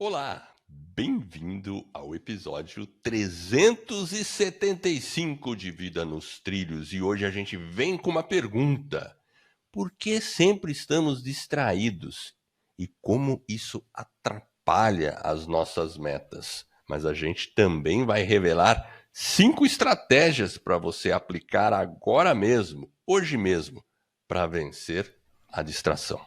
Olá, bem-vindo ao episódio 375 de Vida nos Trilhos e hoje a gente vem com uma pergunta: por que sempre estamos distraídos e como isso atrapalha as nossas metas? Mas a gente também vai revelar 5 estratégias para você aplicar agora mesmo, hoje mesmo, para vencer a distração.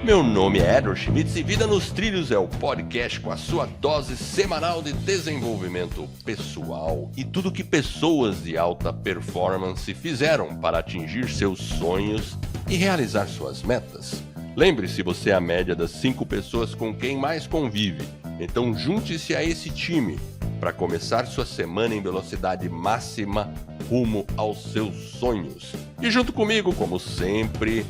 Meu nome é Edward Schmitz e Vida nos Trilhos é o podcast com a sua dose semanal de desenvolvimento pessoal e tudo que pessoas de alta performance fizeram para atingir seus sonhos e realizar suas metas. Lembre-se, você é a média das 5 pessoas com quem mais convive, então junte-se a esse time para começar sua semana em velocidade máxima rumo aos seus sonhos. E junto comigo, como sempre,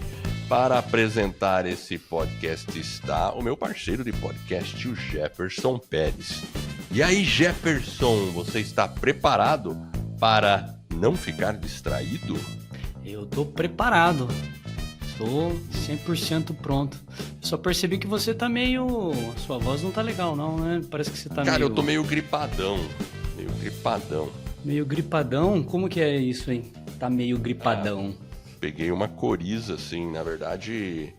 para apresentar esse podcast está o meu parceiro de podcast, o Jefferson Pérez. E aí, Jefferson, você está preparado para não ficar distraído? Eu tô preparado. Estou 100% pronto. Só percebi que você tá meio... A sua voz não tá legal não, né? Parece que você tá Cara, eu tô meio gripadão. Meio gripadão? Como que é isso, hein? Tá meio gripadão. Peguei uma coriza, assim, na verdade...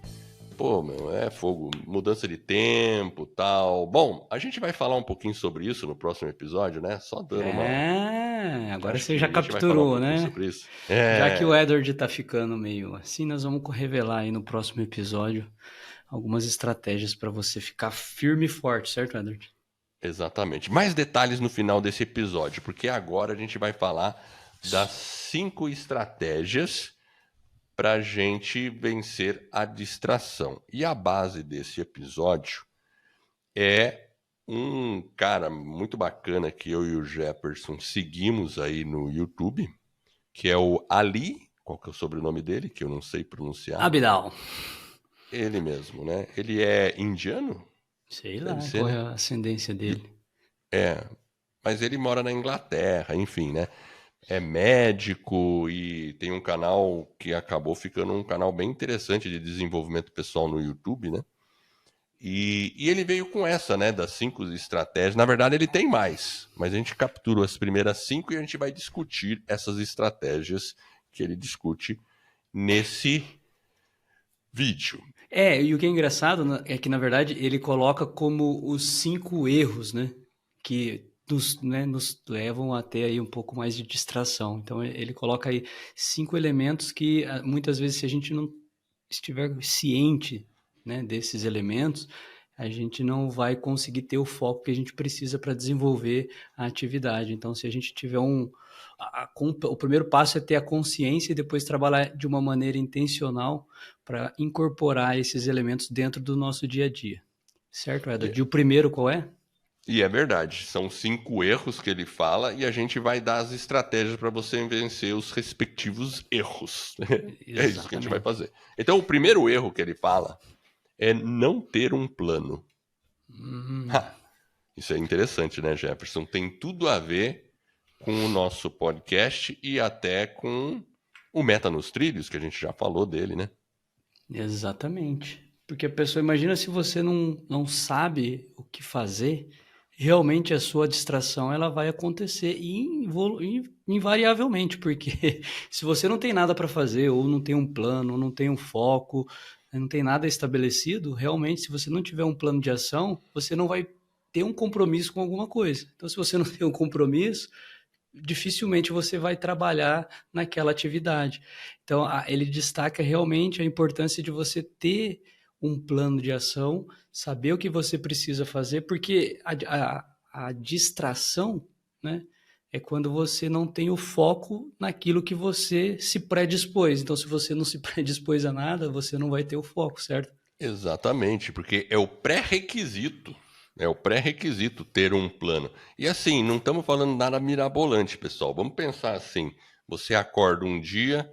Pô, meu, é fogo, mudança de tempo, tal. Bom, a gente vai falar um pouquinho sobre isso no próximo episódio, né? Só dando uma... Agora Acho você que já a gente vai falar um capturou, pouquinho né? sobre isso. Já que o Edward tá ficando meio assim, nós vamos revelar aí no próximo episódio algumas estratégias para você ficar firme e forte, certo, Edward? Exatamente. Mais detalhes no final desse episódio, porque agora a gente vai falar das 5 estratégias para a gente vencer a distração. E a base desse episódio é um cara muito bacana que eu e o Jefferson seguimos aí no YouTube, que é o Ali, qual que é o sobrenome dele, que eu não sei pronunciar. Abidal. Ele mesmo, né? Ele é indiano? Sei Deve lá, ser, qual é né? a ascendência dele. Mas ele mora na Inglaterra, enfim, né? É médico e tem um canal que acabou ficando um canal bem interessante de desenvolvimento pessoal no YouTube, né? E ele veio com essa, né, das 5 estratégias. Na verdade, ele tem mais, mas a gente capturou as primeiras 5 e a gente vai discutir essas estratégias que ele discute nesse vídeo. E o que é engraçado é que, na verdade, ele coloca como os 5 erros, né? Que nos levam a ter aí um pouco mais de distração. Então, ele coloca aí 5 elementos que, muitas vezes, se a gente não estiver ciente, né, desses elementos, a gente não vai conseguir ter o foco que a gente precisa para desenvolver a atividade. Então, se a gente tiver o primeiro passo é ter a consciência e depois trabalhar de uma maneira intencional para incorporar esses elementos dentro do nosso dia a dia. Certo, Edward? E o primeiro qual é? E é verdade, são 5 erros que ele fala e a gente vai dar as estratégias para você vencer os respectivos erros. É isso que a gente vai fazer. Então, o primeiro erro que ele fala é não ter um plano. Isso é interessante, né, Jefferson? Tem tudo a ver com o nosso podcast e até com o Meta nos Trilhos, que a gente já falou dele, né? Exatamente. Porque a pessoa, imagina se você não sabe o que fazer, realmente a sua distração ela vai acontecer invariavelmente, porque se você não tem nada para fazer, ou não tem um plano, ou não tem um foco, não tem nada estabelecido, realmente, se você não tiver um plano de ação, você não vai ter um compromisso com alguma coisa. Então, se você não tem um compromisso, dificilmente você vai trabalhar naquela atividade. Então, ele destaca realmente a importância de você ter um plano de ação, saber o que você precisa fazer, porque a distração, né, é quando você não tem o foco naquilo que você se predispôs. Então, se você não se predispôs a nada, você não vai ter o foco, certo? Exatamente, porque é o pré-requisito. É o pré-requisito ter um plano. E assim, não estamos falando nada mirabolante, pessoal. Vamos pensar assim: você acorda um dia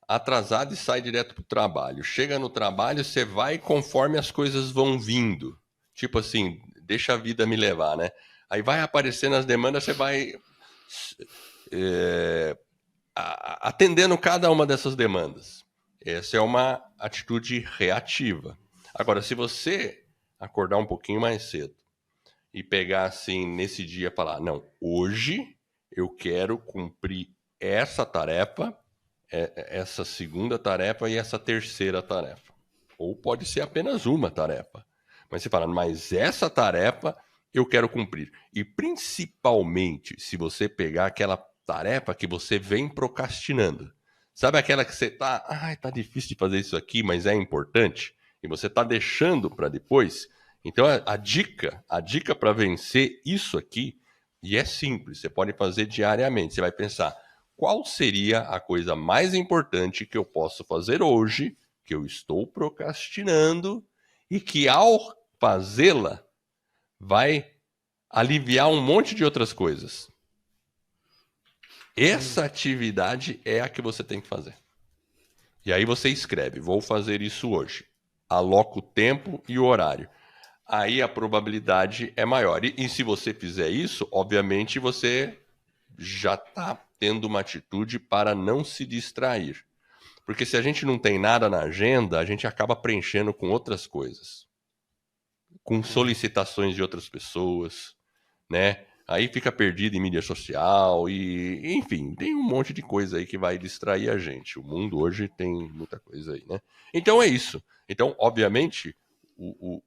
atrasado e sai direto para o trabalho. Chega no trabalho, você vai conforme as coisas vão vindo. Tipo assim, deixa a vida me levar, né? Aí vai aparecendo as demandas, você vai atendendo cada uma dessas demandas. Essa é uma atitude reativa. Agora, se você acordar um pouquinho mais cedo e pegar assim, nesse dia, e falar, não, hoje eu quero cumprir essa tarefa, essa segunda tarefa e essa terceira tarefa. Ou pode ser apenas uma tarefa. Mas você fala, mas essa tarefa eu quero cumprir. E principalmente, se você pegar aquela tarefa que você vem procrastinando. Sabe aquela que você tá difícil de fazer isso aqui, mas é importante? E você tá deixando para depois? Então, a dica para vencer isso aqui, e é simples, você pode fazer diariamente. Você vai pensar, qual seria a coisa mais importante que eu posso fazer hoje, que eu estou procrastinando, e que ao fazê-la, vai aliviar um monte de outras coisas. Essa atividade é a que você tem que fazer. E aí você escreve, vou fazer isso hoje. Aloca o tempo e o horário. Aí a probabilidade é maior. E se você fizer isso, obviamente você já está tendo uma atitude para não se distrair. Porque se a gente não tem nada na agenda, a gente acaba preenchendo com outras coisas. Com solicitações de outras pessoas, né? Aí fica perdido em mídia social e, enfim, tem um monte de coisa aí que vai distrair a gente. O mundo hoje tem muita coisa aí, né? Então é isso. Então, obviamente, o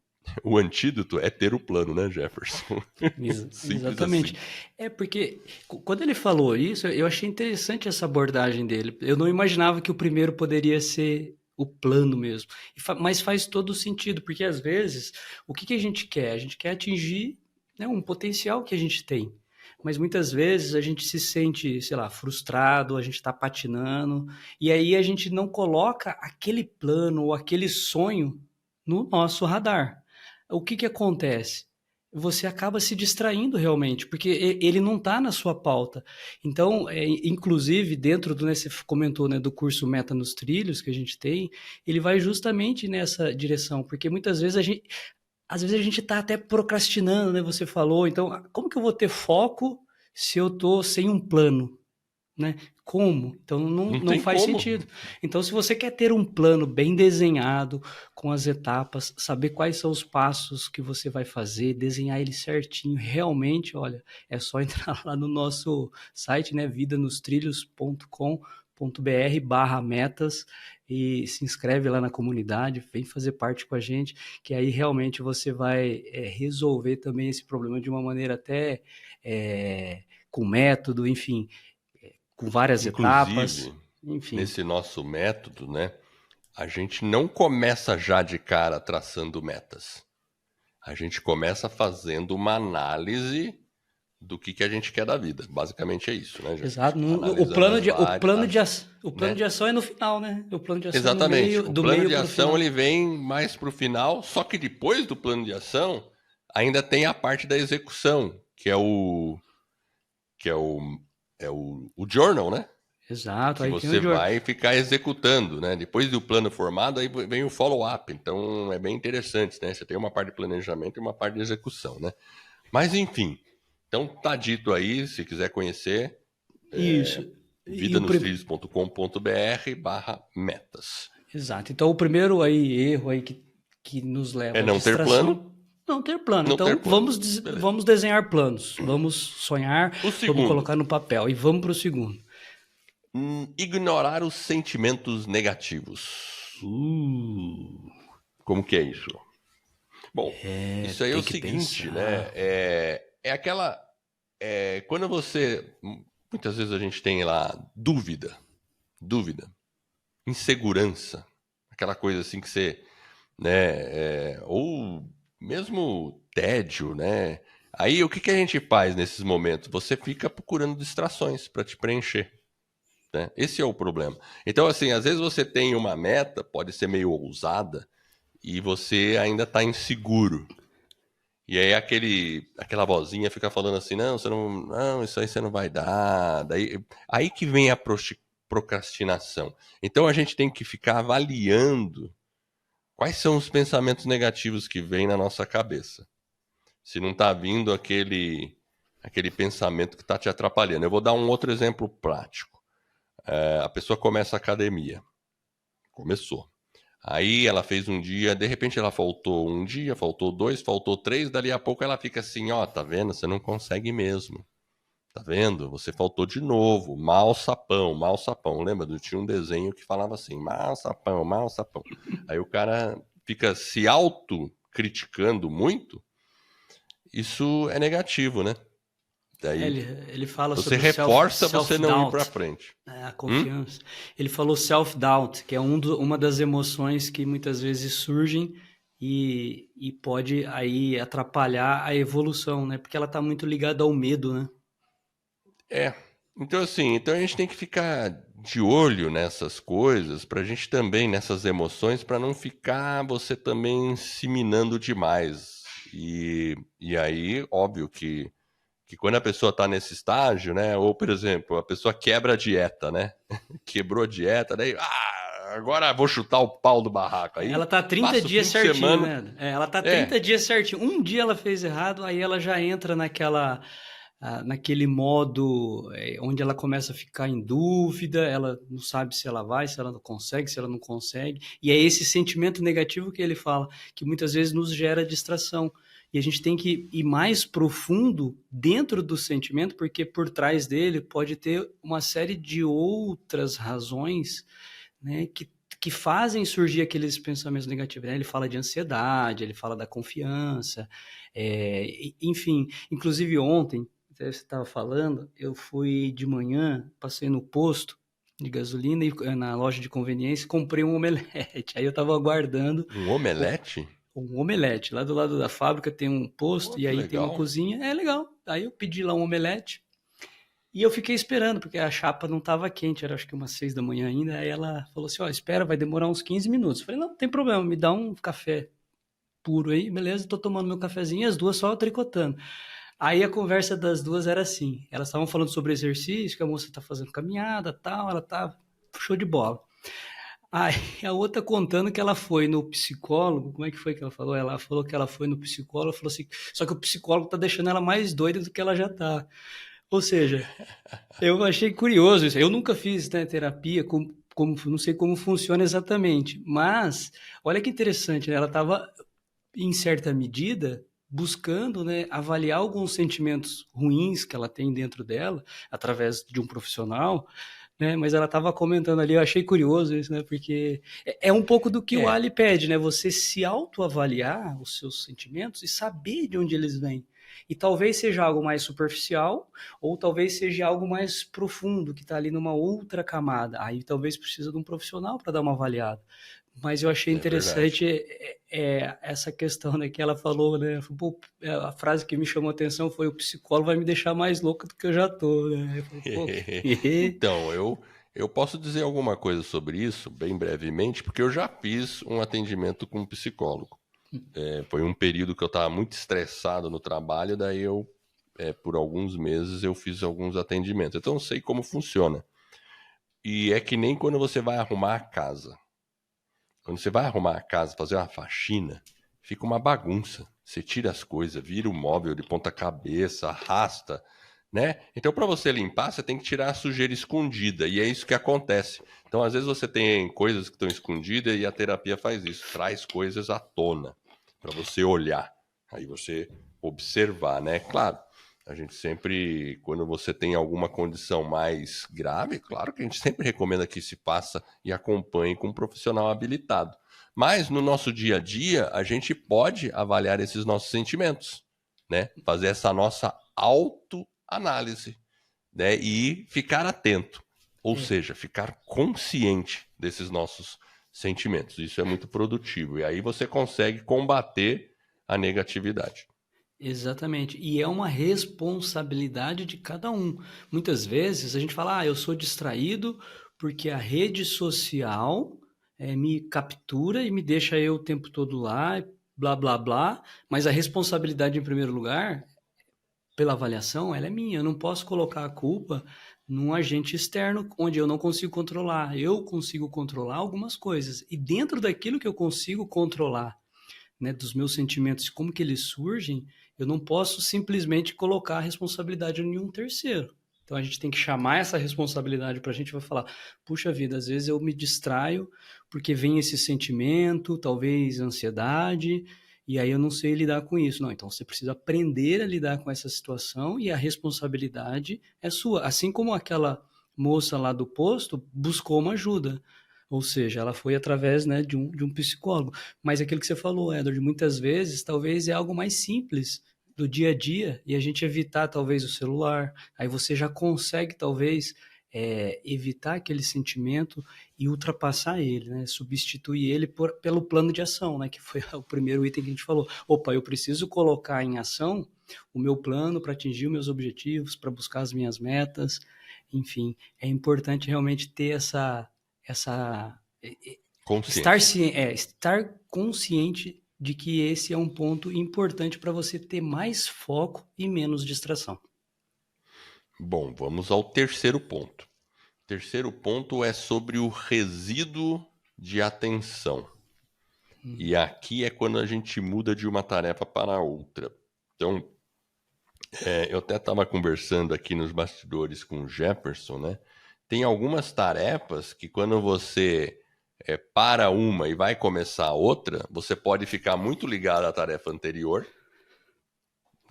antídoto é ter o plano, né, Jefferson? Exatamente. Assim. É porque quando ele falou isso, eu achei interessante essa abordagem dele. Eu não imaginava que o primeiro poderia ser o plano mesmo. Mas faz todo sentido, porque às vezes o que a gente quer? A gente quer atingir, né, um potencial que a gente tem. Mas muitas vezes a gente se sente, sei lá, frustrado, a gente está patinando, e aí a gente não coloca aquele plano ou aquele sonho no nosso radar. O que acontece? Você acaba se distraindo realmente, porque ele não está na sua pauta. Então, inclusive, dentro do, né, você comentou, né, do curso Meta nos Trilhos que a gente tem, ele vai justamente nessa direção, porque muitas vezes às vezes a gente está até procrastinando, né? Você falou, então, como que eu vou ter foco se eu estou sem um plano? Né? Como? Então não faz sentido. Então, se você quer ter um plano bem desenhado, com as etapas, saber quais são os passos que você vai fazer, desenhar ele certinho, realmente, olha, é só entrar lá no nosso site, né, vidanostrilhos.com.br/metas e se inscreve lá na comunidade, vem fazer parte com a gente, que aí realmente você vai resolver também esse problema de uma maneira até com método, enfim, com várias etapas, enfim. Nesse nosso método, né, a gente não começa já de cara traçando metas. A gente começa fazendo uma análise do que a gente quer da vida. Basicamente é isso, né, gente? Exato. O plano de ação é no final, né? O plano de ação exatamente. É no meio, o plano de ação final. Ele vem mais para o final, só que depois do plano de ação ainda tem a parte da execução, que é o journal, né? Exato. Que aí você vai ficar executando, né? Depois do plano formado, aí vem o follow-up. Então, é bem interessante, né? Você tem uma parte de planejamento e uma parte de execução, né? Mas, enfim. Então, tá dito aí, se quiser conhecer, isso. vidanostrilhos.com.br/metas. Exato. Então, o primeiro erro aí que nos leva é não ter plano. Não ter plano. Então, vamos desenhar planos. Vamos sonhar, vamos colocar no papel. E vamos para o segundo. Ignorar os sentimentos negativos. Como que é isso? Bom, isso aí é o seguinte, né? É aquela... quando você... Muitas vezes a gente tem lá dúvida, insegurança, aquela coisa assim que você... né? Ou mesmo tédio, né? Aí o que a gente faz nesses momentos? Você fica procurando distrações para te preencher. Né? Esse é o problema. Então, assim, às vezes você tem uma meta, pode ser meio ousada, e você ainda está inseguro. E aí aquela vozinha fica falando assim, não, isso aí você não vai dar. Aí que vem a procrastinação. Então a gente tem que ficar avaliando quais são os pensamentos negativos que vêm na nossa cabeça. Se não está vindo aquele pensamento que está te atrapalhando. Eu vou dar um outro exemplo prático. A pessoa começa a academia. Começou. Aí ela fez um dia, de repente ela faltou um dia, faltou 2, faltou 3, dali a pouco ela fica assim, ó, tá vendo? Você não consegue mesmo. Tá vendo? Você faltou de novo. Mal sapão, mal sapão. Lembra? Tinha um desenho que falava assim, mal sapão, mal sapão. Aí o cara fica se auto-criticando muito, isso é negativo, né? Daí Ele fala você sobre o reforça você não ir pra self-doubt, frente. a confiança. Ele falou self-doubt, que é uma das emoções que muitas vezes surgem e pode aí atrapalhar a evolução, né? Porque ela está muito ligada ao medo, né? É. Então, assim, então a gente tem que ficar de olho nessas coisas, pra gente também, nessas emoções, pra não ficar você também se minando demais. E aí, óbvio que quando a pessoa tá nesse estágio, né? Ou, por exemplo, a pessoa quebra a dieta, né? Quebrou a dieta, daí, agora vou chutar o pau do barraco. Aí Ela tá 30 passa o dias fim de certinho, semana. né? Ela tá É, 30 dias certinho. Um dia ela fez errado, aí ela já entra naquele modo onde ela começa a ficar em dúvida, ela não sabe se ela vai, se ela não consegue, se ela não consegue. E é esse sentimento negativo que ele fala, que muitas vezes nos gera distração. E a gente tem que ir mais profundo dentro do sentimento, porque por trás dele pode ter uma série de outras razões, né, que fazem surgir aqueles pensamentos negativos, né? Ele fala de ansiedade, ele fala da confiança, enfim. Inclusive ontem, você estava falando, eu fui de manhã, passei no posto de gasolina e na loja de conveniência comprei um omelete. Aí eu estava aguardando um omelete? um omelete. Lá do lado da fábrica tem um posto Pô, e que aí tem uma legal. cozinha. É legal. Aí eu pedi lá um omelete. E eu fiquei esperando, porque a chapa não estava quente, era acho que umas 6 da manhã ainda. Aí ela falou assim: ó, espera, vai demorar uns 15 minutos. Eu falei: não, não tem problema, me dá um café puro aí, beleza, tô tomando meu cafezinho e as duas só tricotando. Aí a conversa das duas era assim: elas estavam falando sobre exercício, que a moça tá fazendo caminhada tal, ela tá show de bola. Aí a outra contando que ela foi no psicólogo, como é que foi que ela falou? Ela falou que ela foi no psicólogo, falou assim, só que o psicólogo tá deixando ela mais doida do que ela já tá. Ou seja, eu achei curioso isso. Eu nunca fiz, né, terapia, não sei como funciona exatamente, mas olha que interessante, né? Ela estava, em certa medida, buscando, né, avaliar alguns sentimentos ruins que ela tem dentro dela, através de um profissional, né? Mas ela estava comentando ali, eu achei curioso isso, né? Porque é um pouco do que o É, Ali pede, né? Você se autoavaliar os seus sentimentos e saber de onde eles vêm. E talvez seja algo mais superficial, ou talvez seja algo mais profundo, que está ali numa outra camada. Aí talvez precisa de um profissional para dar uma avaliada. Mas eu achei é verdade. interessante essa questão, né, que ela falou, né? Pô, a frase que me chamou a atenção foi: o psicólogo vai me deixar mais louca do que eu já tô, né? Eu falei, pô, que... Então, eu posso dizer alguma coisa sobre isso, bem brevemente, porque eu já fiz um atendimento com um psicólogo. Foi um período que eu estava muito estressado no trabalho, daí por alguns meses, eu fiz alguns atendimentos. Então, eu sei como funciona. E é que nem quando você vai arrumar a casa. Quando você vai arrumar a casa, fazer uma faxina, fica uma bagunça. Você tira as coisas, vira o móvel de ponta cabeça, arrasta, né? Então, para você limpar, você tem que tirar a sujeira escondida, e é isso que acontece. Então, às vezes você tem coisas que estão escondidas e a terapia faz isso, traz coisas à tona para você olhar, aí você observar, né? Claro, a gente sempre, quando você tem alguma condição mais grave, claro que a gente sempre recomenda que se faça e acompanhe com um profissional habilitado. Mas no nosso dia a dia, a gente pode avaliar esses nossos sentimentos, né? Fazer essa nossa autoanálise, né? E ficar atento, ou seja, ficar consciente desses nossos sentimentos. Isso é muito produtivo. E aí você consegue combater a negatividade. Exatamente. E é uma responsabilidade de cada um. Muitas vezes a gente fala, eu sou distraído porque a rede social me captura e me deixa eu o tempo todo lá, blá, blá, blá. Mas a responsabilidade, em primeiro lugar, pela avaliação, ela é minha. Eu não posso colocar a culpa num agente externo onde eu não consigo controlar. Eu consigo controlar algumas coisas. E dentro daquilo que eu consigo controlar, né, dos meus sentimentos, como que eles surgem, eu não posso simplesmente colocar a responsabilidade em um terceiro. Então a gente tem que chamar essa responsabilidade para a gente, vai falar, puxa vida, às vezes eu me distraio porque vem esse sentimento, talvez ansiedade, e aí eu não sei lidar com isso. Não, então você precisa aprender a lidar com essa situação e a responsabilidade é sua. Assim como aquela moça lá do posto buscou uma ajuda. Ou seja, ela foi através, né, de um psicólogo. Mas aquilo que você falou, Edward, muitas vezes, talvez é algo mais simples do dia a dia e a gente evitar, talvez, o celular. Aí você já consegue, talvez, evitar aquele sentimento e ultrapassar ele, né? Substituir ele pelo plano de ação, né? Que foi o primeiro item que a gente falou. Opa, eu preciso colocar em ação o meu plano para atingir os meus objetivos, para buscar as minhas metas. Enfim, é importante realmente ter essa estar consciente de que esse é um ponto importante para você ter mais foco e menos distração. Bom, vamos ao terceiro ponto. O terceiro ponto é sobre o resíduo de atenção. E aqui é quando a gente muda de uma tarefa para outra. Então, eu até estava conversando aqui nos bastidores com o Jefferson, né? Tem algumas tarefas que quando você para uma e vai começar outra, você pode ficar muito ligado à tarefa anterior,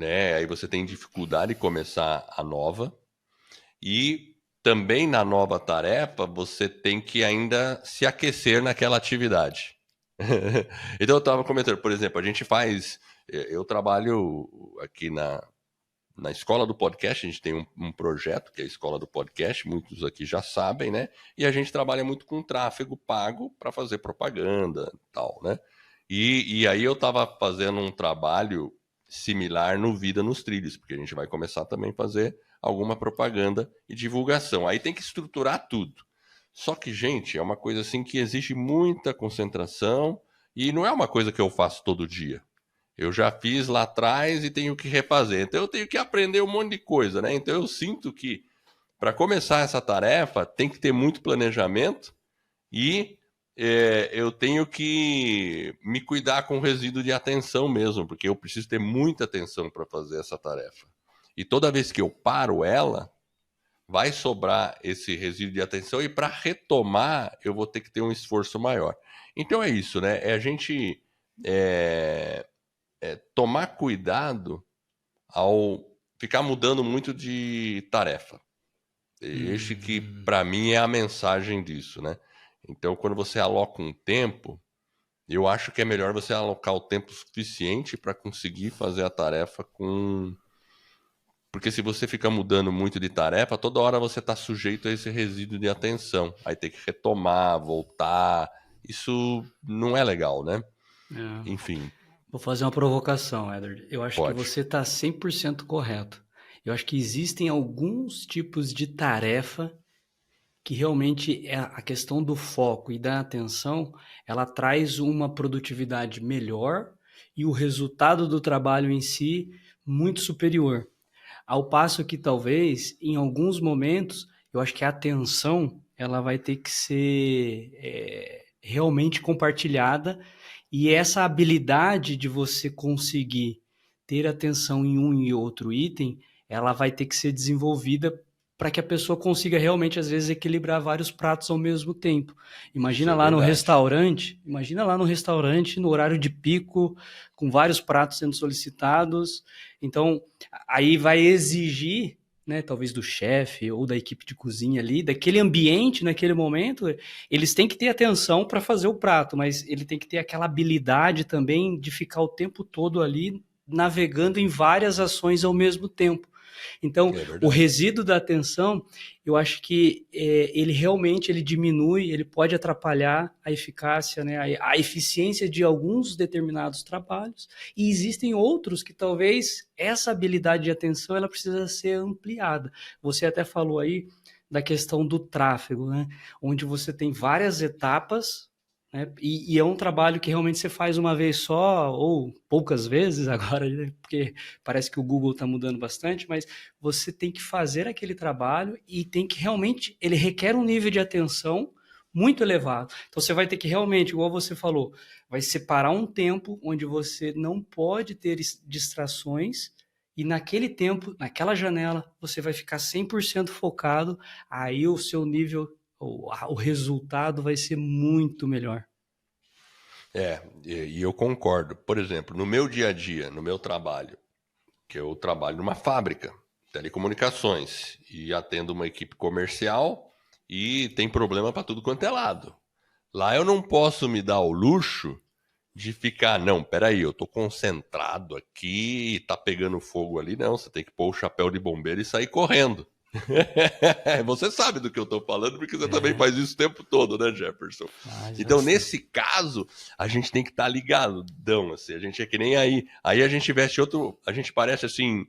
né? Aí você tem dificuldade de começar a nova. E também na nova tarefa, você tem que ainda se aquecer naquela atividade. Então eu estava comentando, por exemplo, eu trabalho aqui na Escola do Podcast, a gente tem um projeto que é a Escola do Podcast, muitos aqui já sabem, né? E a gente trabalha muito com tráfego pago para fazer propaganda e tal, né? E aí eu estava fazendo um trabalho similar no Vida nos Trilhos, porque a gente vai começar também a fazer alguma propaganda e divulgação. Aí tem que estruturar tudo. Só que, gente, é uma coisa assim que exige muita concentração e não é uma coisa que eu faço todo dia. Eu já fiz lá atrás e tenho que refazer. Então eu tenho que aprender um monte de coisa, né? Então eu sinto que para começar essa tarefa tem que ter muito planejamento e eu tenho que me cuidar com o resíduo de atenção mesmo, porque eu preciso ter muita atenção para fazer essa tarefa. E toda vez que eu paro ela, vai sobrar esse resíduo de atenção e para retomar eu vou ter que ter um esforço maior. Então é isso, né? É a gente tomar cuidado ao ficar mudando muito de tarefa. Este que, para mim, é a mensagem disso, né? Então, quando você aloca um tempo, eu acho que é melhor você alocar o tempo suficiente para conseguir fazer a tarefa com... Porque se você fica mudando muito de tarefa, toda hora você está sujeito a esse resíduo de atenção. Aí tem que retomar, voltar. Isso não é legal, né? Enfim. Vou fazer uma provocação, Edward. Eu acho Pode. que você está 100% correto. Eu acho que existem alguns tipos de tarefa que realmente a questão do foco e da atenção, ela traz uma produtividade melhor e o resultado do trabalho em si muito superior. Ao passo que talvez, em alguns momentos, eu acho que a atenção ela vai ter que ser realmente compartilhada e essa habilidade de você conseguir ter atenção em um e outro item, ela vai ter que ser desenvolvida para que a pessoa consiga realmente, às vezes, equilibrar vários pratos ao mesmo tempo. Imagina lá no restaurante, no horário de pico, com vários pratos sendo solicitados. Então, aí vai exigir, né, talvez do chefe ou da equipe de cozinha ali, daquele ambiente naquele momento, eles têm que ter atenção para fazer o prato, mas ele tem que ter aquela habilidade também de ficar o tempo todo ali navegando em várias ações ao mesmo tempo. Então, o resíduo da atenção, eu acho que ele realmente diminui, ele pode atrapalhar a eficácia, né, a eficiência de alguns determinados trabalhos, e existem outros que talvez essa habilidade de atenção ela precisa ser ampliada. Você até falou aí da questão do tráfego, né, onde você tem várias etapas, né? E é um trabalho que realmente você faz uma vez só, ou poucas vezes agora, né? Porque parece que o Google está mudando bastante, mas você tem que fazer aquele trabalho e tem que realmente, ele requer um nível de atenção muito elevado. Então você vai ter que realmente, igual você falou, vai separar um tempo onde você não pode ter distrações e naquele tempo, naquela janela, você vai ficar 100% focado, aí o seu nível, o resultado vai ser muito melhor. E eu concordo. Por exemplo, no meu dia a dia, no meu trabalho, que eu trabalho numa fábrica, telecomunicações, e atendo uma equipe comercial e tem problema para tudo quanto é lado. Lá eu não posso me dar o luxo de ficar, não, peraí, eu tô concentrado aqui e tá pegando fogo ali. Não, você tem que pôr o chapéu de bombeiro e sair correndo. Você sabe do que eu tô falando, porque você também faz isso o tempo todo, né, Jefferson? Então, Assim. nesse caso, a gente tem que estar ligadão, assim, a gente é que nem aí. Aí a gente veste outro, a gente parece assim,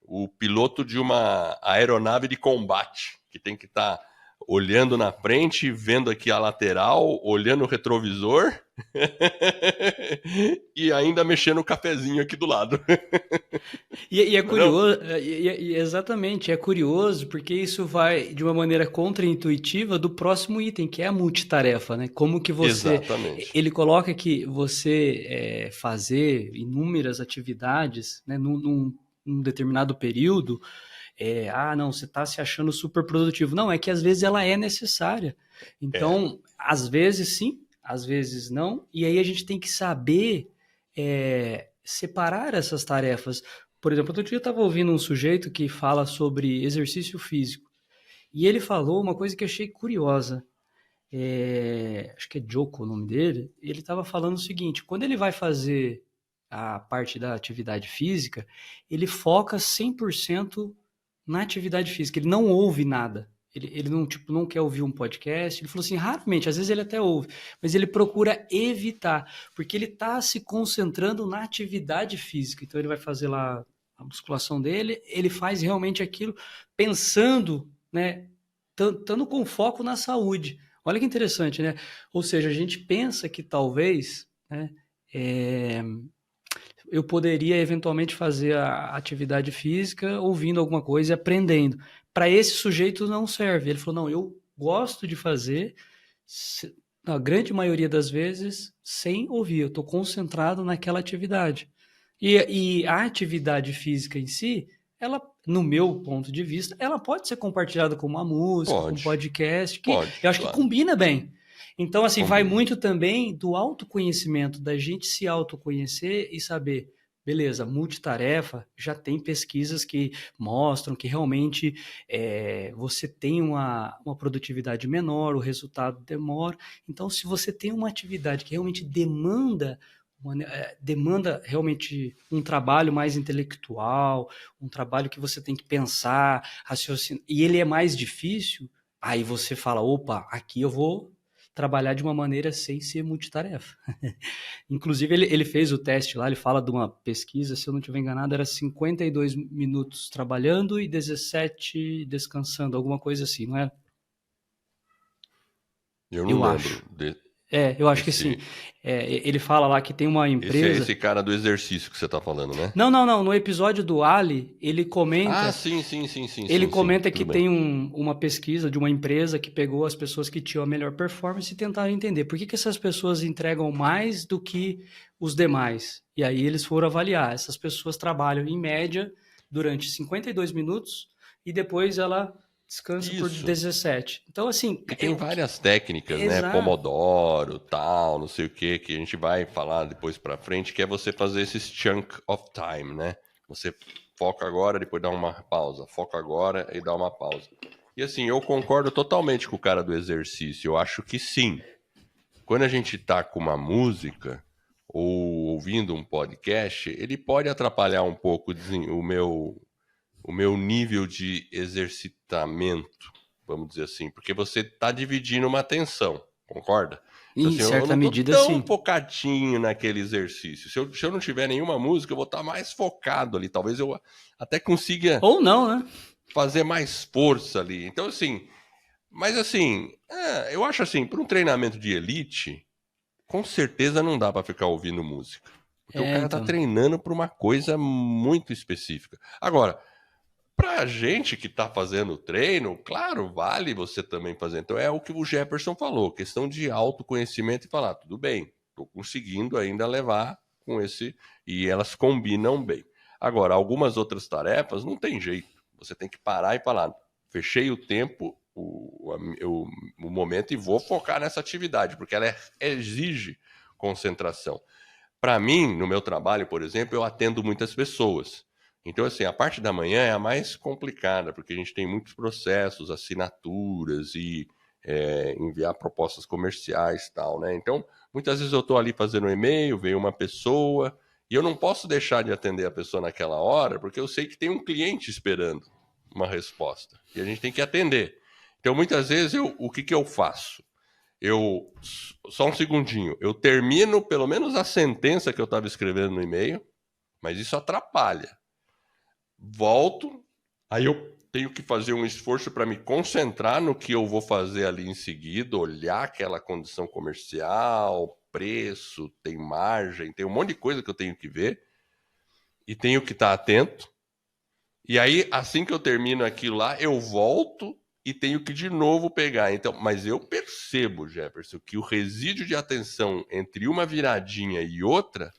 o piloto de uma aeronave de combate, que tem que estar olhando na frente, vendo aqui a lateral, olhando o retrovisor e ainda mexendo o cafezinho aqui do lado. E é curioso, exatamente, é curioso porque isso vai de uma maneira contraintuitiva do próximo item, que é a multitarefa, né? Como que você... Exatamente. Ele coloca que você fazer inúmeras atividades, né, num determinado período, não, você está se achando super produtivo. Não, é que às vezes ela é necessária. Então, às vezes sim, às vezes não, e aí a gente tem que saber separar essas tarefas. Por exemplo, outro dia eu estava ouvindo um sujeito que fala sobre exercício físico, e ele falou uma coisa que eu achei curiosa. Acho que é Joko o nome dele. Ele estava falando o seguinte: quando ele vai fazer a parte da atividade física, ele foca 100% na atividade física, ele não ouve nada. Ele não, tipo, não quer ouvir um podcast. Ele falou assim, raramente, às vezes ele até ouve, mas ele procura evitar, porque ele está se concentrando na atividade física. Então ele vai fazer lá a musculação dele, ele faz realmente aquilo pensando, né, estando com foco na saúde. Olha que interessante, né? Ou seja, a gente pensa que talvez, né, eu poderia eventualmente fazer a atividade física ouvindo alguma coisa e aprendendo. Para esse sujeito não serve. Ele falou, não, eu gosto de fazer, na grande maioria das vezes, sem ouvir. Eu estou concentrado naquela atividade. E a atividade física em si, ela, no meu ponto de vista, ela pode ser compartilhada com uma música, com um podcast, que eu acho que combina bem. Então, assim, vai muito também do autoconhecimento, da gente se autoconhecer e saber, beleza, multitarefa, já tem pesquisas que mostram que realmente você tem uma produtividade menor, o resultado demora. Então, se você tem uma atividade que realmente demanda realmente um trabalho mais intelectual, um trabalho que você tem que pensar, raciocinar, e ele é mais difícil, aí você fala, opa, aqui eu vou trabalhar de uma maneira sem ser multitarefa. Inclusive, ele fez o teste lá, ele fala de uma pesquisa, se eu não estiver enganado, era 52 minutos trabalhando e 17 descansando, alguma coisa assim, não é? Eu não lembro. Acho. Eu acho que sim. Ele fala lá que tem uma empresa... Esse cara do exercício que você tá falando, né? Não. No episódio do Ali, ele comenta... sim. Ele comenta que tem uma pesquisa de uma empresa que pegou as pessoas que tinham a melhor performance e tentaram entender por que essas pessoas entregam mais do que os demais. E aí eles foram avaliar. Essas pessoas trabalham, em média, durante 52 minutos e depois ela... descansa por 17. Então, assim... E tem várias técnicas, Exato. né? Pomodoro, tal, não sei o que a gente vai falar depois pra frente, que é você fazer esses chunk of time, né? Você foca agora, depois dá uma pausa. Foca agora e dá uma pausa. E assim, eu concordo totalmente com o cara do exercício. Eu acho que sim. Quando a gente tá com uma música ou ouvindo um podcast, ele pode atrapalhar um pouco o meu nível de exercitamento, vamos dizer assim, porque você está dividindo uma atenção, concorda? Então, em certa medida, sim. Eu não tô tão focadinho naquele exercício. Se eu não tiver nenhuma música, eu vou estar mais focado ali. Talvez eu até consiga... Ou não, né? Fazer mais força ali. Então, assim... Mas, assim, eu acho assim, para um treinamento de elite, com certeza não dá para ficar ouvindo música. Porque o cara tá treinando para uma coisa muito específica. Agora... Pra gente que tá fazendo o treino, claro, vale você também fazer. Então é o que o Jefferson falou, questão de autoconhecimento e falar, tudo bem, tô conseguindo ainda levar com esse... E elas combinam bem. Agora, algumas outras tarefas não tem jeito. Você tem que parar e falar, fechei o tempo, o momento e vou focar nessa atividade, porque ela exige concentração. Para mim, no meu trabalho, por exemplo, eu atendo muitas pessoas. Então, assim, a parte da manhã é a mais complicada, porque a gente tem muitos processos, assinaturas e enviar propostas comerciais e tal, né? Então, muitas vezes eu estou ali fazendo um e-mail, veio uma pessoa, e eu não posso deixar de atender a pessoa naquela hora, porque eu sei que tem um cliente esperando uma resposta, e a gente tem que atender. Então, muitas vezes, o que eu faço? Só um segundinho, eu termino pelo menos a sentença que eu estava escrevendo no e-mail, mas isso atrapalha. Volto, aí eu tenho que fazer um esforço para me concentrar no que eu vou fazer ali em seguida, olhar aquela condição comercial, preço, tem margem, tem um monte de coisa que eu tenho que ver e tenho que estar atento. E aí, assim que eu termino aquilo lá, eu volto e tenho que de novo pegar. Então, mas eu percebo, Jefferson, que o resíduo de atenção entre uma viradinha e outra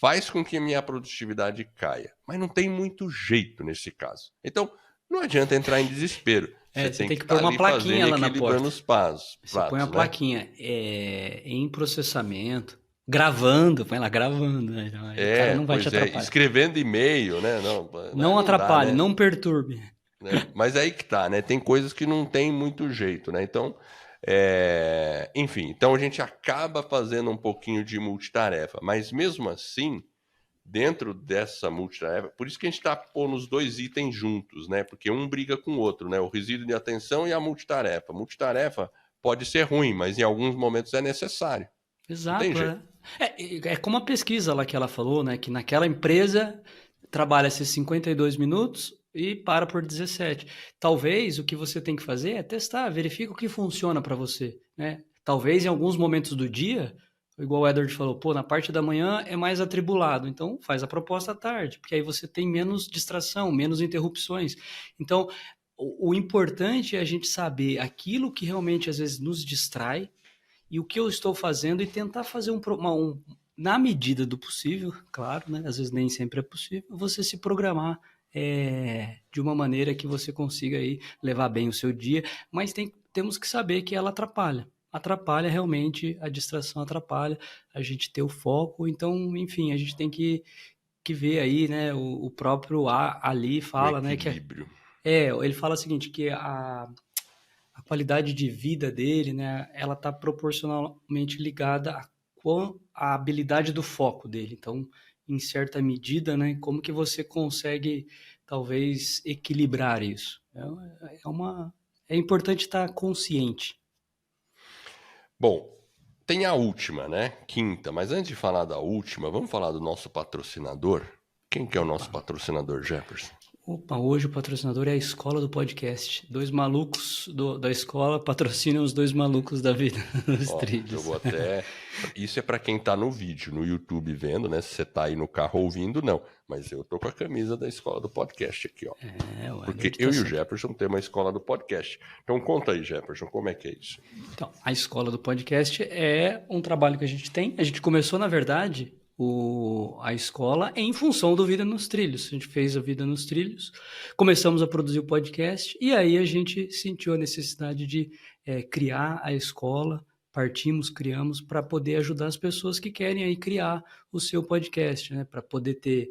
faz com que a minha produtividade caia. Mas não tem muito jeito nesse caso. Então, não adianta entrar em desespero. Você tem que pôr uma plaquinha lá na porta. Os pratos, você põe uma plaquinha em processamento, gravando, põe lá gravando. Né? O cara não vai te atrapalhar. Escrevendo e-mail, né? Não atrapalhe, dá, né? Não perturbe. Né? Mas aí que tá, né? Tem coisas que não tem muito jeito, né? Então, enfim, então a gente acaba fazendo um pouquinho de multitarefa, mas mesmo assim, dentro dessa multitarefa, por isso que a gente está pondo os dois itens juntos, né? Porque um briga com o outro, né? O resíduo de atenção e a multitarefa. Multitarefa pode ser ruim, mas em alguns momentos é necessário. Exato. É como a pesquisa lá que ela falou, né? Que naquela empresa trabalha-se 52 minutos e para por 17. Talvez o que você tem que fazer é testar, verifica o que funciona para você, né? Talvez em alguns momentos do dia, igual o Edward falou, na parte da manhã é mais atribulado, então faz a proposta à tarde, porque aí você tem menos distração, menos interrupções. Então, o importante é a gente saber aquilo que realmente às vezes nos distrai e o que eu estou fazendo e tentar fazer na medida do possível, claro, né? Às vezes nem sempre é possível, você se programar de uma maneira que você consiga aí levar bem o seu dia, mas temos que saber que ela atrapalha realmente, a distração atrapalha a gente ter o foco, então, enfim, a gente tem que ver aí, né, o próprio ali fala, né, que ele fala o seguinte, que a qualidade de vida dele, né, ela está proporcionalmente ligada à habilidade do foco dele, então, em certa medida, né, como que você consegue, talvez, equilibrar isso. É importante estar consciente. Bom, tem a última, né? Quinta, mas antes de falar da última, vamos falar do nosso patrocinador? Quem que é o nosso patrocinador, Jefferson? Hoje o patrocinador é a Escola do Podcast. 2 malucos da escola patrocinam os 2 malucos da vida nos trilhos. Eu vou até... Isso é para quem tá no vídeo, no YouTube vendo, né? Se você tá aí no carro ouvindo, não. Mas eu tô com a camisa da Escola do Podcast aqui, ó. Porque eu e o Jefferson temos a Escola do Podcast. Então conta aí, Jefferson, como é que é isso? Então, a Escola do Podcast é um trabalho que a gente tem. A gente começou, na verdade... a escola em função do Vida nos Trilhos. A gente fez a Vida nos Trilhos, começamos a produzir o podcast e aí a gente sentiu a necessidade de criar a escola, criamos para poder ajudar as pessoas que querem aí criar o seu podcast, né? Para poder ter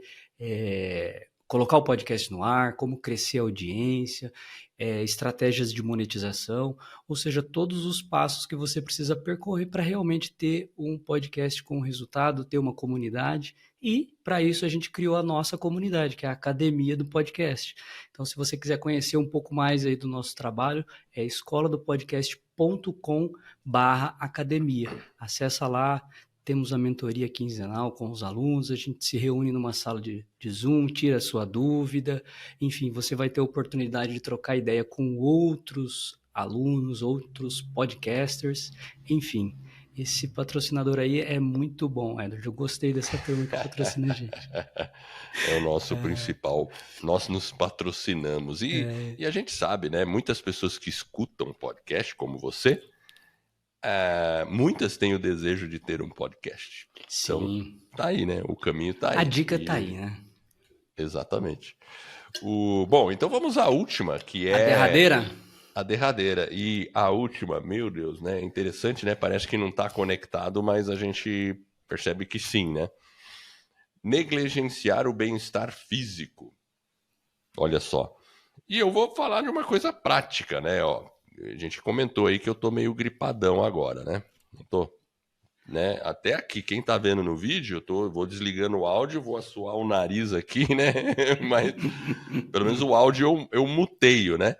colocar o podcast no ar, como crescer a audiência, estratégias de monetização, ou seja, todos os passos que você precisa percorrer para realmente ter um podcast com resultado, ter uma comunidade, e para isso a gente criou a nossa comunidade, que é a Academia do Podcast. Então, se você quiser conhecer um pouco mais aí do nosso trabalho, é escoladopodcast.com/academia. Acessa lá. Temos a mentoria quinzenal com os alunos, a gente se reúne numa sala de Zoom, tira a sua dúvida, enfim, você vai ter a oportunidade de trocar ideia com outros alunos, outros podcasters, enfim. Esse patrocinador aí é muito bom, Edward. Eu gostei dessa turma que patrocina a gente. É o nosso principal. Nós nos patrocinamos. E a gente sabe, né? Muitas pessoas que escutam podcast, como você, muitas têm o desejo de ter um podcast. Sim. Então, tá aí, né? O caminho tá aí. A dica tá aí, né? Exatamente. Bom, então vamos à última, que é... A derradeira? A derradeira. E a última, meu Deus, né? Interessante, né? Parece que não está conectado, mas a gente percebe que sim, né? Negligenciar o bem-estar físico. Olha só. E eu vou falar de uma coisa prática, né? Ó, a gente comentou aí que eu tô meio gripadão agora, né? Não tô, né? Até aqui, quem tá vendo no vídeo, eu vou desligando o áudio, vou assoar o nariz aqui, né? Mas pelo menos o áudio eu muteio, né?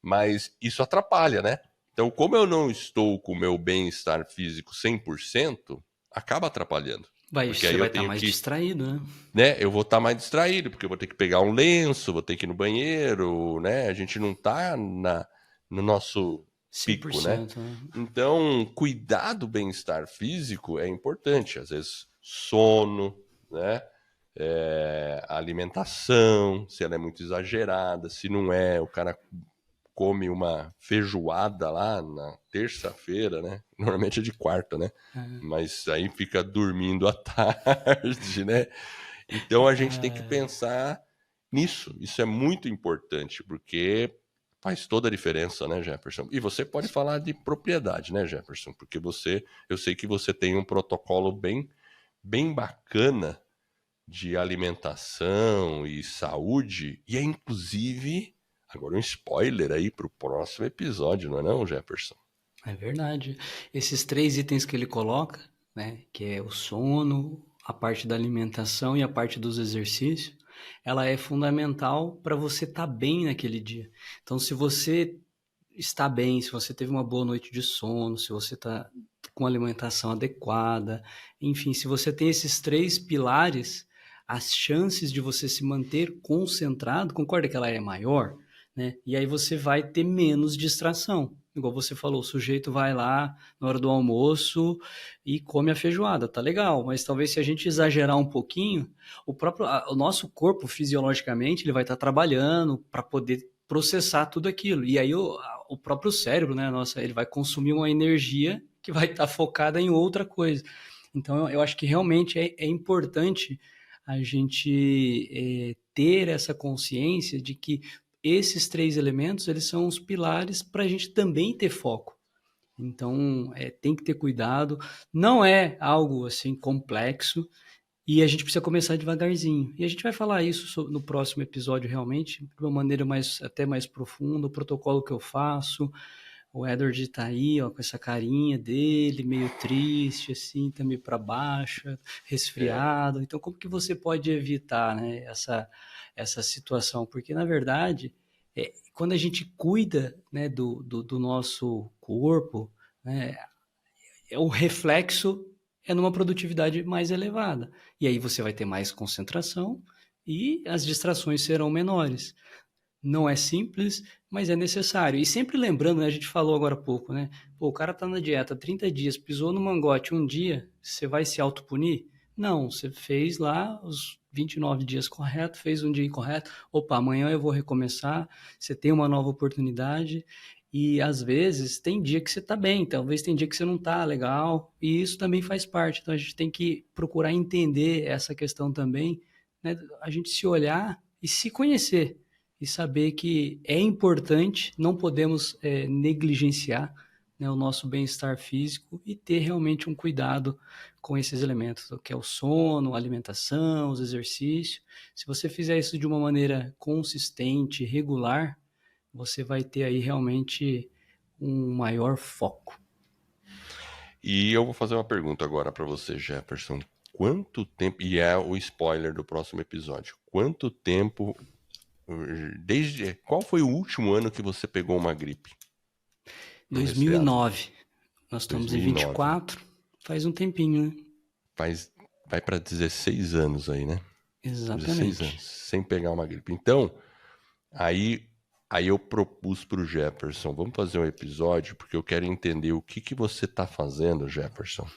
Mas isso atrapalha, né? Então, como eu não estou com o meu bem-estar físico 100%, acaba atrapalhando. Porque aí Você eu vai estar tenho mais que, distraído, né? Eu vou estar mais distraído, porque eu vou ter que pegar um lenço, vou ter que ir no banheiro, né? A gente não tá no nosso pico, né? 100%, né? Então, cuidar do bem-estar físico é importante. Às vezes, sono, né? Alimentação, se ela é muito exagerada, se não é, o cara come uma feijoada lá na terça-feira, né? Normalmente é de quarta, né? Mas aí fica dormindo à tarde, né? Então a gente tem que pensar nisso. Isso é muito importante, porque faz toda a diferença, né, Jefferson? E você pode falar de propriedade, né, Jefferson? Porque eu sei que você tem um protocolo bem bacana de alimentação e saúde, e é inclusive, agora um spoiler aí para o próximo episódio, não é não, Jefferson? É verdade. Esses 3 itens que ele coloca, né, que é o sono, a parte da alimentação e a parte dos exercícios, ela é fundamental para você estar bem naquele dia. Então, se você está bem, se você teve uma boa noite de sono, se você está com alimentação adequada, enfim, se você tem esses 3 pilares, as chances de você se manter concentrado, concorda que ela é maior, né? E aí você vai ter menos distração. Igual você falou, o sujeito vai lá na hora do almoço e come a feijoada, tá legal, mas talvez se a gente exagerar um pouquinho, o nosso corpo fisiologicamente ele vai estar trabalhando para poder processar tudo aquilo. E aí o próprio cérebro, né, ele vai consumir uma energia que vai estar focada em outra coisa. Então eu acho que realmente é importante a gente ter essa consciência de que esses 3 elementos, eles são os pilares para a gente também ter foco. Então, tem que ter cuidado. Não é algo assim complexo e a gente precisa começar devagarzinho. E a gente vai falar isso no próximo episódio realmente, de uma maneira até mais profunda, o protocolo que eu faço. O Edward tá aí, ó, com essa carinha dele, meio triste, assim, tá meio para baixo, resfriado. Então, como que você pode evitar, né, essa situação? Porque, na verdade, quando a gente cuida, né, do nosso corpo, né, o reflexo é numa produtividade mais elevada. E aí você vai ter mais concentração e as distrações serão menores. Não é simples, mas é necessário. E sempre lembrando, né, a gente falou agora há pouco, né? Pô, o cara tá na dieta 30 dias, pisou no mangote um dia, você vai se autopunir? Não, você fez lá os 29 dias correto, fez um dia incorreto, opa, amanhã eu vou recomeçar, você tem uma nova oportunidade, e às vezes tem dia que você tá bem, talvez tem dia que você não tá legal, e isso também faz parte, então a gente tem que procurar entender essa questão também, né? A gente se olhar e se conhecer, e saber que é importante, não podemos negligenciar, né, o nosso bem-estar físico e ter realmente um cuidado com esses elementos, que é o sono, a alimentação, os exercícios. Se você fizer isso de uma maneira consistente, regular, você vai ter aí realmente um maior foco. E eu vou fazer uma pergunta agora para você, Jefferson. Quanto tempo, e é o spoiler do próximo episódio, quanto tempo, qual foi o último ano que você pegou uma gripe? 2009. Nós estamos 2009. em 24, faz um tempinho, né? Vai para 16 anos aí, né? Exatamente. 16 anos, sem pegar uma gripe. Então, aí eu propus para o Jefferson, vamos fazer um episódio, porque eu quero entender o que você está fazendo, Jefferson,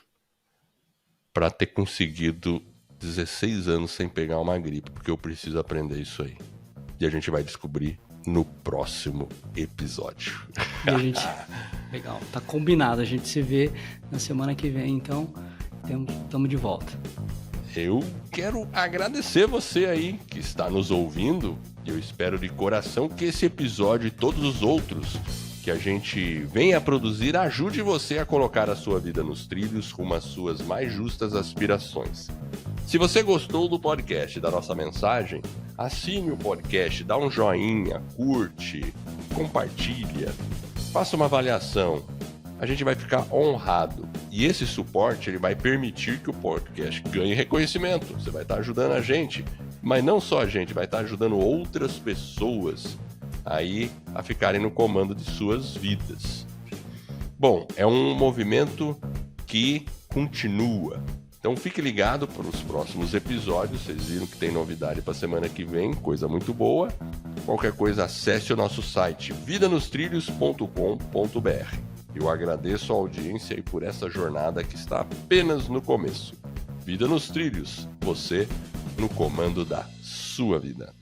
para ter conseguido 16 anos sem pegar uma gripe, porque eu preciso aprender isso aí. E a gente vai descobrir no próximo episódio. E a gente... Legal, tá combinado. A gente se vê na semana que vem, então estamos de volta. eu quero agradecer você aí que está nos ouvindo. Eu espero de coração que esse episódio e todos os outros que a gente venha a produzir ajude você a colocar a sua vida nos trilhos rumo às suas mais justas aspirações. Se você gostou do podcast, da nossa mensagem, assine o podcast, dá um joinha, curte, compartilha, faça uma avaliação. A gente vai ficar honrado. E esse suporte ele vai permitir que o podcast ganhe reconhecimento. Você vai estar ajudando a gente, mas não só a gente, vai estar ajudando outras pessoas aí a ficarem no comando de suas vidas. Bom, é um movimento que continua. Então fique ligado para os próximos episódios. Vocês viram que tem novidade para a semana que vem, coisa muito boa. Qualquer coisa, acesse o nosso site vidanostrilhos.com.br. Eu agradeço a audiência e por essa jornada que está apenas no começo. Vida nos Trilhos, você no comando da sua vida.